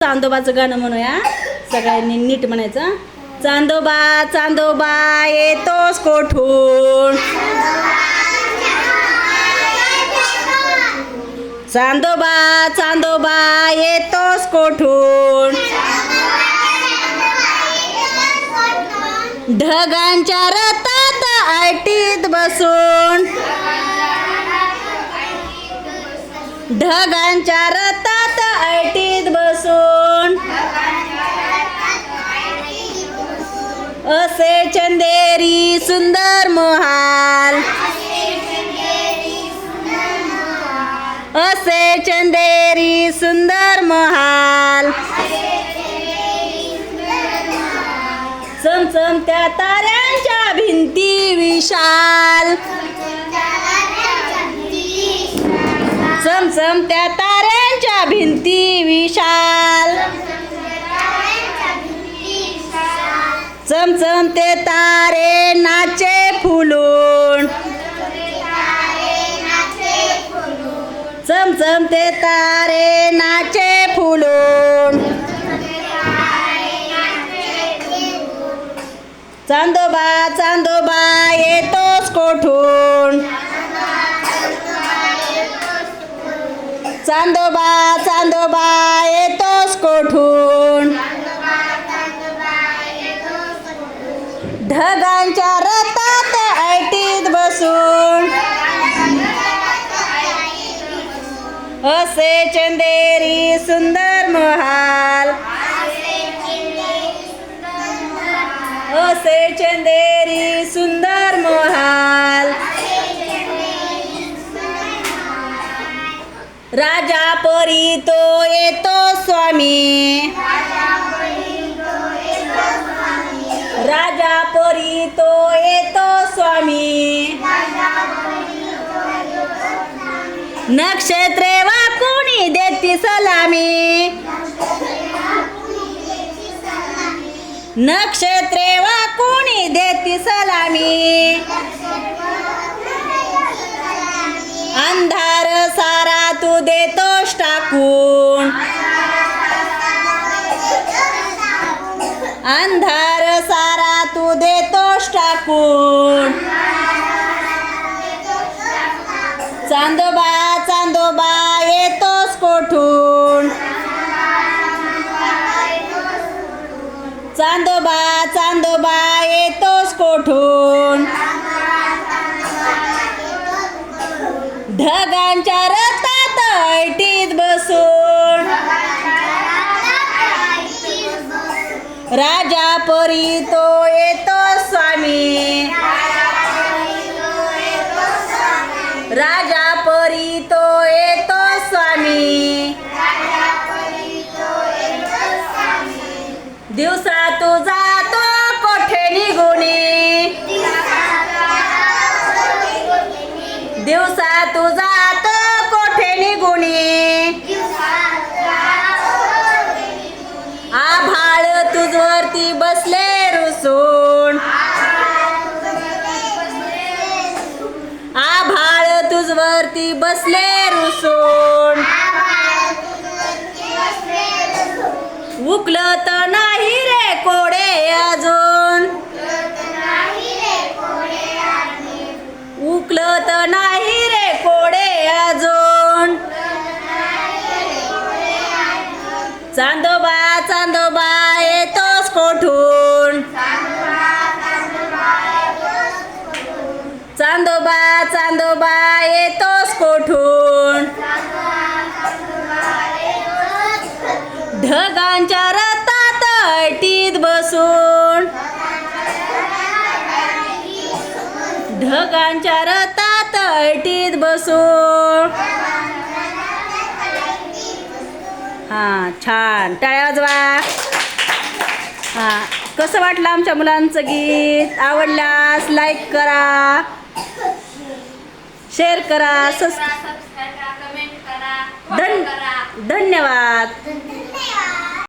चांदोबाचं गाणं म्हणूया सगळ्यांनी नीट म्हणायचं. चांदोबा चांदोबा येतोस कोठून, चांदोबा चांदोबा येतोस कोठून, ढगांच्या रथात ऐटीत बसून, ढगांच्या रथात ऐटीत बसून, असे चंदेरी सुंदर महाल, असे चंदेरी सुंदर महाल, चमचमत्या ताऱ्यांच्या भिंती विशाल, चमचमत्या ताऱ्यांच्या भिंती विशाल, चमचमते तारे नाचे फुलून, चमचमते तारे नाचे फुलून, चांदोबा चांदोबा येतोस कोठून, चांदोबा चांदोबा येतोस कोठून, ढगांच्या रथात ऐटीत बसून, असे चंदेरी सुंदर महाल, असे चंदेरी सुंदर महाल, राजा परी तो येतो स्वामी, राजा परी तो येतो स्वामी, नक्षत्रे वाकुणी देती सलामी, नक्षत्रे वाकुणी देती सलामी, अंधार सारा तू देतोस टाकून, अंधार सारा तू देतोस टाकून, चांदोबा चांदोबा येतोस कोठून, चांदोबा चांदोबा येतोस कोठून, ढगांच्या रथात ऐटीत बसून, राजा परी तो येतो स्वामी, राजा परी तो येतो स्वामी, दिवसा तू जातो कोठे निघुनी, दिवसा तू जातो कोठे निघुनी, आभाळ तुझवरती बसले रुसून, आभाळ तुझवरती बसले रुसून, उकलत नाही रे कोडे अजून, उकलत नाही रे कोडे अजून, चांदोबा चांदोबा येतोस कोठून, चांदोबा चांदोबा येतोस कोठून, ढगांच्या रथात ऐटीत बसून, ढगांच्या रथात ऐटीत बसून. हां छान, टाळ्या वाजवा. हां, कसं वाटलं आमच्या मुलांचं गीत? आवडल्यास लाईक करा, शेअर करा, सबस्क्राईब करा, कमेंट करा, धन्यवाद.